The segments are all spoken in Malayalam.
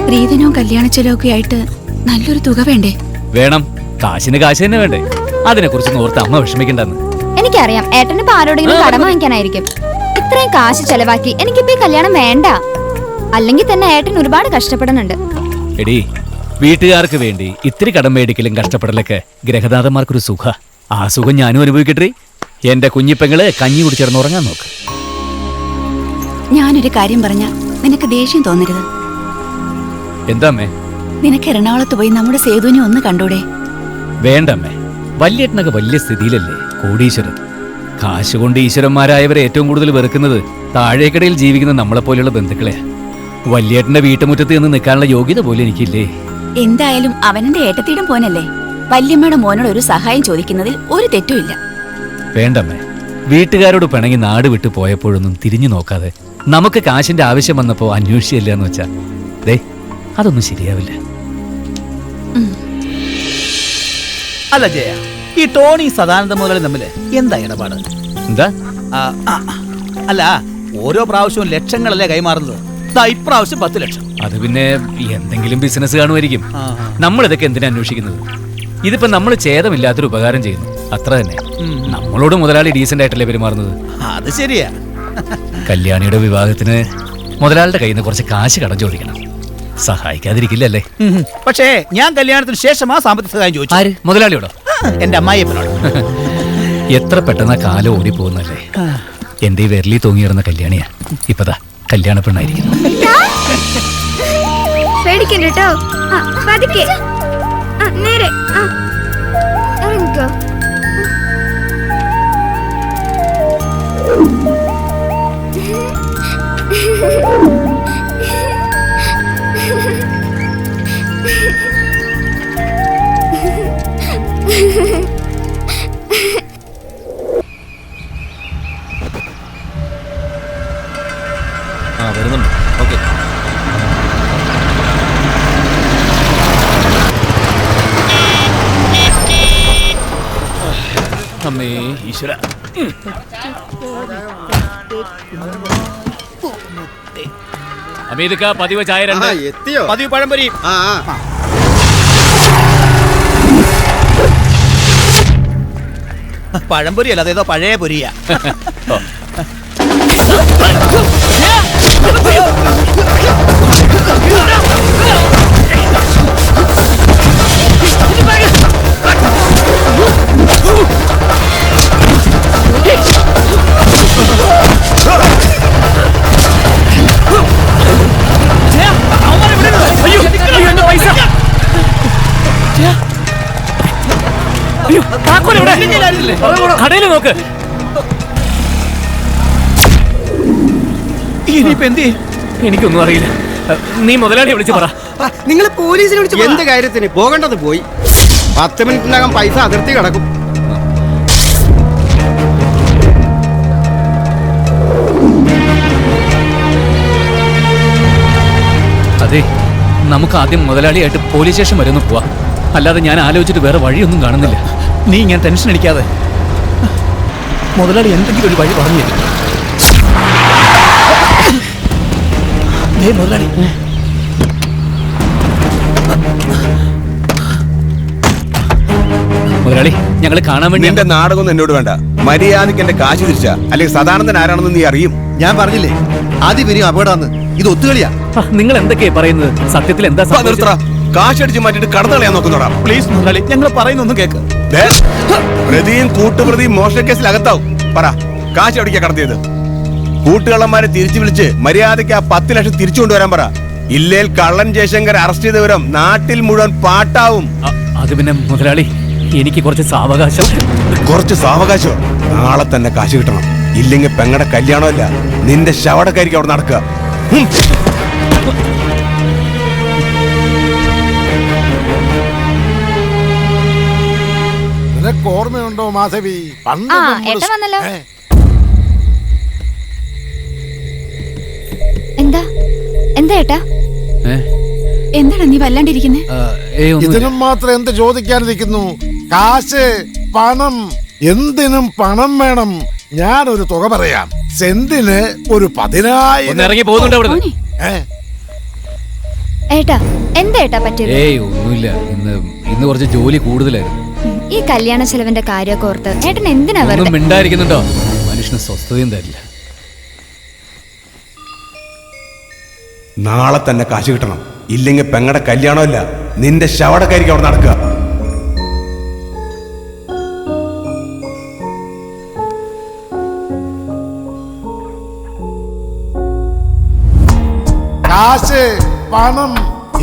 സ്ത്രീധനവും കല്യാണ ചെലവൊക്കെ ആയിട്ട് നല്ലൊരു തുക വേണ്ടേ? വേണം. കാശിന് കാശ് തന്നെ വേണ്ടേ? അതിനെ കുറിച്ച് ഓർത്ത് അമ്മ വിഷമിക്കണ്ടെന്ന്. എനിക്കറിയാം ഏട്ടന് ആരോടെങ്കിലും കടം വാങ്ങിക്കാനായിരിക്കും. ഇത്രയും കാശ് ചെലവാക്കി എനിക്കിപ്പോ ഈ കല്യാണം വേണ്ട. അല്ലെങ്കിൽ തന്നെ ഏട്ടൻ ഒരുപാട് കഷ്ടപ്പെടുന്നുണ്ട്. എടി, വീട്ടുകാർക്ക് വേണ്ടി ഇത്തിരി കടം മേടിക്കലും കഷ്ടപ്പെടലൊക്കെ ഗ്രഹനാഥന്മാർക്കൊരു സുഖ. ആ സുഖം ഞാനും അനുഭവിക്കട്ടെ. എന്റെ കുഞ്ഞിപ്പെങ്ങള് കഞ്ഞി കുടിച്ചിറന്നുറങ്ങാൻ നോക്ക്. ഞാനൊരു കാര്യം പറഞ്ഞ നിനക്ക് ദേഷ്യം തോന്നരുത്. എന്താ അമ്മേ? നിനക്ക് എറണാകുളത്ത് പോയി നമ്മുടെ സേതുവിനെ ഒന്ന് കണ്ടൂടെ? വേണ്ടമ്മേ. വല്യേട്ടനൊക്കെ വലിയ സ്ഥിതിയിലല്ലേ, കോടീശ്വരൻ. കാശ് കൊണ്ട് ഈശ്വരന്മാരായവരെ ഏറ്റവും കൂടുതൽ വെറുക്കുന്നത് താഴേക്കടയിൽ ജീവിക്കുന്ന നമ്മളെപ്പോലെയുള്ള ബന്ധുക്കളെയാ. വല്യേട്ടന്റെ വീട്ടുമുറ്റത്ത് നിന്ന് നിൽക്കാനുള്ള യോഗ്യത പോലും എനിക്കില്ലേ. എന്തായാലും അവനെന്റെ ഏട്ടത്തിയുടെ മോനല്ലേ. വല്യമ്മയുടെ മോനോട് ഒരു സഹായം ചോദിക്കുന്നതിൽ ഒരു തെറ്റുമില്ല. വേണ്ടമ്മേ. വീട്ടുകാരോട് പിണങ്ങി നാട് വിട്ടു പോയപ്പോഴൊന്നും തിരിഞ്ഞു നോക്കാതെ നമുക്ക് കാശിന്റെ ആവശ്യം വന്നപ്പോ അന്വേഷിച്ചില്ല എന്ന് വെച്ചാ ദേ, അതൊന്നും ശരിയാവില്ല. അല്ല ജയ, ഈ ടോണി സദാനന്ദ മുതലും തമ്മില് എന്താ ഇടപാട്? എന്താ? അല്ല, ഓരോ പ്രാവശ്യവും ലക്ഷങ്ങളല്ലേ കൈമാറുന്നത്? ഇപ്രാവശ്യം 10 ലക്ഷം. അത് പിന്നെ എന്തെങ്കിലും ബിസിനസ് കാണുമായിരിക്കും. നമ്മൾ ഇതൊക്കെ എന്തിനാ അന്വേഷിക്കുന്നത്? ഇതിപ്പോ നമ്മൾ ഛേദമില്ലാത്തൊരു ഉപകാരം ചെയ്യുന്നു, അത്ര തന്നെ. നമ്മളോട് മുതലാളി ഡീസന്റ് ആയിട്ടല്ലേ പെരുമാറുന്നത്. അത് ശരിയാ. കല്യാണിയുടെ വിവാഹത്തിന് മുതലാളിയുടെ കയ്യിൽ നിന്ന് കുറച്ച് കാശ് കടം ചോദിക്കണം. സഹായിക്കാതിരിക്കില്ലല്ലേ? പക്ഷേ ഞാൻ കല്യാണത്തിന് ശേഷമാ സാമ്പത്തിക സഹായം ചോദിച്ചു. ആര്? മുതലാളിയോടോ? എന്റെ അമ്മായിയപ്പനോട്. എത്ര പെട്ടെന്ന് കാലം ഓടിപ്പോകുന്നല്ലേ. എന്റെ ഈ വിരലി തൂങ്ങിയിടുന്ന കല്യാണിയാ ഇപ്പതാ കല്യാണ പെണ്ണായിരിക്കുന്നു. പേടിക്കണ്ടോ? പതുക്കെ നേരെ ഇറങ്ങിക്കോ. വരുന്നുണ്ട്. ഓക്കെ. അമ്മേ ഈശ്വര. അമീദക്ക പതിവ് ചായ 2. എത്തിയോ? പതിവ് പഴംപൊരി. പഴംപൊരി അല്ല, അതേതോ പഴയ പൊരിയാ. കടയിൽ നോക്ക്. ഇനിയിപ്പോ എന്ത്? എനിക്കൊന്നും അറിയില്ല. നീ മുതലാളിയെ വിളിച്ച് പറ. നിങ്ങൾ പോലീസിനെ വിളിച്ച് എന്ത് കാര്യത്തിന്? പോകേണ്ടത് പോയി. 10 മിനിറ്റിനകം പൈസ അതിർത്തി കിടക്കും. അതെ, നമുക്ക് ആദ്യം മുതലാളിയായിട്ട് പോലീസ് സ്റ്റേഷൻ വരെ ഒന്ന് പോവാ. അല്ലാതെ ഞാൻ ആലോചിച്ചിട്ട് വേറെ വഴിയൊന്നും കാണുന്നില്ല. നീ ഇങ്ങനെ ടെൻഷൻ അടിക്കാതെ. മുതലാളി എന്തെങ്കിലും ഒരു വഴി പറഞ്ഞു തരും. മുതലാളി, മുതലാളി, ഞങ്ങൾ കാണാൻ വേണ്ടി. നിന്റെ നാടകമൊന്നും എന്നോട് വേണ്ട. മര്യാദയ്ക്ക് എന്റെ കാശ് തിരിച്ചാ, അല്ലെങ്കിൽ സദാനന്ദൻ ആരാണെന്ന് നീ അറിയും. ഞാൻ പറഞ്ഞില്ലേ ആദ്യം അപകടമാണെന്ന്. ഇത് ഒത്തുകളിയാ. നിങ്ങൾ എന്തൊക്കെയാ പറയുന്നത്? സത്യത്തിൽ എന്താ? കാശ് അടിച്ച് മാറ്റിട്ട് കടന്നു കളയാൻ നോക്കുന്നോടാ. പ്ലീസ് മുതലാളി, ഞങ്ങൾ പറയുന്നൊന്നും കേക്ക്. പ്രതിയും കൂട്ടുപ്രതിയും മോഷണ കേസിൽ അകത്താവും. പറ, കാശ് അടിക്കാ കടത്തിയത്? കൂട്ടുകള്ളന്മാരെ തിരിച്ചു വിളിച്ച് മര്യാദയ്ക്ക് ആ 10 ലക്ഷം തിരിച്ചു കൊണ്ടുവരാൻ പറ. ഇല്ലേൽ കള്ളൻ ജയശങ്കർ അറസ്റ്റ് ചെയ്ത വിവരം നാട്ടിൽ മുഴുവൻ പാട്ടാവും. അത് പിന്നെ മുതലാളി, എനിക്ക് കുറച്ച് സാവകാശം. കുറച്ച് സാവകാശം? നാളെ തന്നെ കാശ് കിട്ടണം. ഇല്ലെങ്കിൽ പെങ്ങടെ കല്യാണമല്ല, നിന്റെ ശവടക്കായിരിക്കും അവിടെ നടക്കുക. ഓർമ്മയുണ്ടോ മാധവി? വന്നല്ലോ. എന്താ എന്താ ഏട്ടാ? എന്താണ് നീ വല്ലാണ്ടിരിക്കുന്നേ? ഇതിനും മാത്രം എന്ത് ചോദിക്കാനിരിക്കുന്നു? കാശ്, പണം, എന്തിനും പണം വേണം. ഞാനൊരു തുക പറയാം. സെന്റിന് ഒരു 10,000. ഇറങ്ങി പോകുന്നുണ്ട് അവിടെ. ഏട്ടാ എന്താ ഏട്ടാ പറ്റിയത്? ഏയ് ഒന്നുമില്ല, ഇന്ന് കുറച്ച് ജോലി കൂടുതലായിരുന്നു. ഈ കല്യാണ ചെലവിന്റെ കാര്യമൊക്കെ ഓർത്ത് ഏട്ടൻ എന്തിനാ ഒന്നും വെറുതെ? മിണ്ടായിരിക്കുന്നുണ്ടോ? മനുഷ്യന് സ്വസ്ഥതയും തരില്ല. നാളെ തന്നെ കാശ് കിട്ടണം, ഇല്ലെങ്കിൽ പെങ്ങടെ കല്യാണമല്ല നിന്റെ ശവടക്കായിരിക്കും അവിടെ നടക്കുക. കാശ് പണം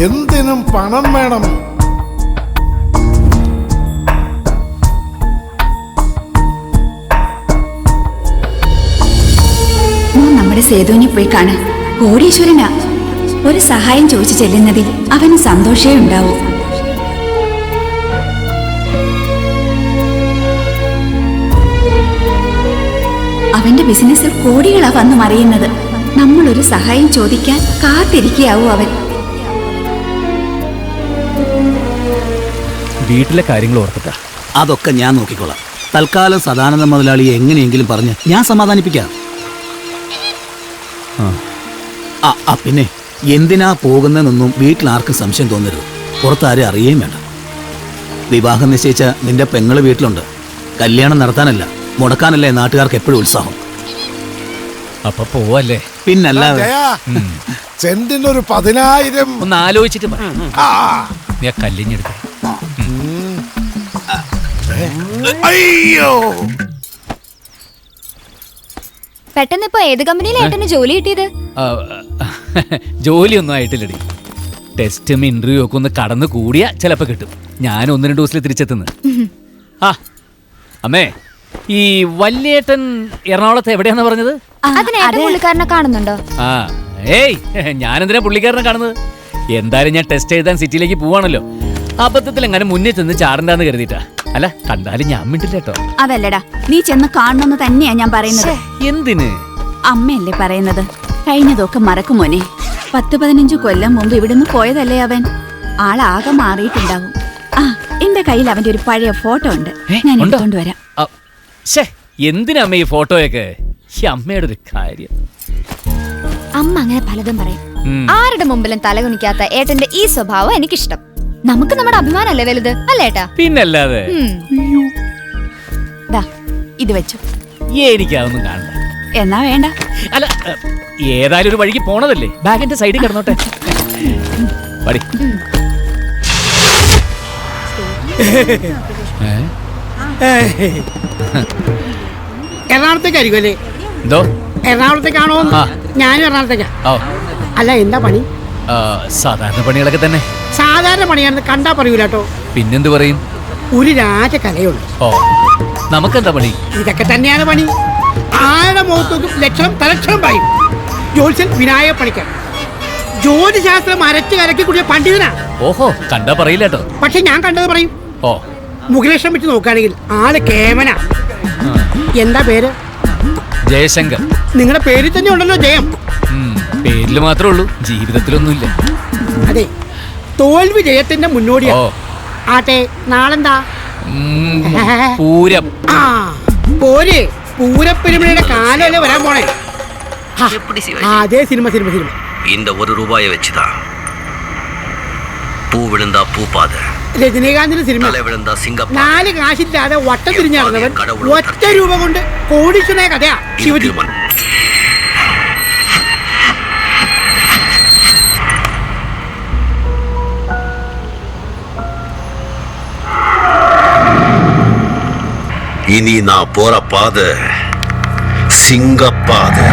എന്തിനും പണം വേണം. നമ്മുടെ സേതുവിനെ പോയി കാണാൻ. കോടീശ്വരനാ. ഒരു സഹായം ചോദിച്ചു ചെല്ലുന്നതിൽ അവന് സന്തോഷമേ ഉണ്ടാവൂ. അവന്റെ ബിസിനസ്സിൽ കോടികളാ വന്നു മറിയുന്നത്. നമ്മളൊരു സഹായം ചോദിക്കാൻ കാത്തിരിക്കാവൂ അവൻ. വീട്ടിലെ കാര്യങ്ങൾ ഓർത്തിട്ടാ. അതൊക്കെ ഞാൻ നോക്കിക്കോളാം. തൽക്കാലം സദാനന്ദ മുതലാളിയെ എങ്ങനെയെങ്കിലും പറഞ്ഞ് ഞാൻ സമാധാനിപ്പിക്കാം. പിന്നെ എന്തിനാ പോകുന്നതെന്നൊന്നും വീട്ടിൽ ആർക്കും സംശയം തോന്നരുത്. പുറത്താരും അറിയുകയും വേണ്ട. വിവാഹം നിശ്ചയിച്ച നിന്റെ പെങ്ങള് വീട്ടിലുണ്ട്. കല്യാണം നടത്താനല്ല, മുടക്കാനല്ലേ നാട്ടുകാർക്ക് എപ്പോഴും ഉത്സാഹം. അപ്പൊ പോവല്ലേ? പിന്നല്ലാതെ. സെന്റിനൊരു 10,000. ഒന്ന് ആലോചിച്ചിട്ട് പറ. ആ, നീ കല്ലിഞ്ഞെടുക്ക. അയ്യോ, പെട്ടെന്ന് ഇപ്പൊ ഏത് കമ്പനിയിലെ ഏട്ടന് ജോലി കിട്ടിയത്? ജോലിയൊന്നും ആയിട്ടില്ലടി. ടെസ്റ്റും ഇന്റർവ്യൂ ഒക്കെ ഒന്ന് കടന്നു കൂടിയാ ചിലപ്പോ കിട്ടും. ഞാൻ 1-2 ദിവസത്തിൽ തിരിച്ചെത്തുന്നു. ആ അമ്മേ, ഈ വല്യേട്ടൻ എറണാകുളത്ത് എവിടെയാന്ന് പറഞ്ഞത്? അതിന് ഏട്ടൻ പുള്ളിക്കാരനെ കാണുന്നുണ്ടോ? ആ ഏയ്, ഞാനെന്തിനാ പുള്ളിക്കാരനെ കാണുന്നത്? എന്തായാലും ഞാൻ ടെസ്റ്റ് എഴുതാൻ സിറ്റിയിലേക്ക് പോവാണല്ലോ. അബദ്ധത്തിൽ എങ്ങനെ മുന്നിൽ ചെന്ന് ചാടണ്ടാന്ന് കരുതിയിട്ടാ. അല്ല, കണ്ടാലും ഞാൻ മിണ്ടില്ല കേട്ടോ. അതല്ലടാ, നീ ചെന്ന് കാണണമെന്ന് തന്നെയാ ഞാൻ പറയുന്നത്. എന്തിന്? അമ്മയല്ലേ പറയുന്നത്. കഴിഞ്ഞതൊക്കെ മറക്കുമോനെ. 10-15 കൊല്ലം മുമ്പ് ഇവിടുന്ന് പോയതല്ലേ അവൻ. ആളാകെ മാറിയിട്ടുണ്ടാവും. ആ, എന്റെ കയ്യിൽ അവന്റെ ഒരു പഴയ ഫോട്ടോ ഉണ്ട്. ഞാൻ കൊണ്ടുവരാം. എന്തിനാ അമ്മ ഈ ഫോട്ടോയൊക്കെ? ഈ അമ്മയുടെ ഒരു കാര്യം. അമ്മ അങ്ങനെ പലതും പറയും. ആരുടെ മുമ്പിലും തലകുനിക്കാത്ത ഏട്ടന്റെ ഈ സ്വഭാവം എനിക്കിഷ്ടം. നമുക്ക് നമ്മുടെ അഭിമാനല്ലേ വലുത്, അല്ലേട്ടാ? പിന്നല്ലാതെ. ദാ, ഇത് വെച്ചു. എനിക്കതൊന്നും കാണണ്ട. എന്നാ വേണ്ട. അല്ല, ഏതായാലും ഒരു വഴിക്ക് പോണതല്ലേ, ബാഗിന്റെ സൈഡിൽ കിടന്നോട്ടെ. പടി. എറണാകുളത്തേക്കായിരിക്കും അല്ലേ? എന്തോ? എറണാകുളത്തേക്കാണോ? ഞാനും എറണാകുളത്തേക്കാ. അല്ല, എന്താ പണി? സാധാരണ പണികളൊക്കെ തന്നെ. സാധാരണ പണിയാണെന്ന് കണ്ടാ പറയൂല കേട്ടോ. പിന്നെന്ത് പറയും? ഒരു രാജകലയുണ്ട്. ഓ, നമുക്കെന്താ പണി? ഇതൊക്കെ തന്നെയാണ് പണി. ആരുടെ മുഖത്തോക്കും ലക്ഷണം തലക്ഷണം പറയും. ജോത്സ്യൻ വിനായക പണിക്കർ. ജ്യോതിശാസ്ത്രം അരച്ച് കലക്കി കുടിയ പണ്ഡിതനാ. ഓഹോ, കണ്ടാ പറയില്ല കേട്ടോ. പക്ഷെ ഞാൻ കണ്ടത് പറയും. ഓ, മുഖലക്ഷണം വെച്ച് നോക്കുകയാണെങ്കിൽ ആള് കേമന. എന്താ പേര്? ജയശങ്കർ. നിങ്ങളുടെ പേരിൽ തന്നെ ഉണ്ടല്ലോ ജയം. പേരില് മാത്രമേ ഉള്ളൂ, ജീവിതത്തിലൊന്നുമില്ല. അതെ, തോൽവി ജയത്തിന്റെ മുന്നോടിയാ. ഓ, ആട്ടെ, നാളെന്താ? പൂരം. ആ, പോര്. പൂരപ്പെരുമയുടെ കാലല്ലേ വരാൻ പോണേ. அதே சினிமா சினிமா சினிமா. இந்த ₹1 வச்சுதான் பூ விழுந்தா பூ பாத, രജനീകാന്തിന്റെ സിനിമ. തല വിഴുந்தா സിംഗപ്പ. 4 കാശില്ലാതെ വട്ടം തിരിഞ്ഞിറങ്ങവൻ ഒറ്റ രൂപ കൊണ്ട് കോടീശ്വരനായ കഥയാ ശിവജി. இனி நான் போற பாதை சிங்கப்பாதை.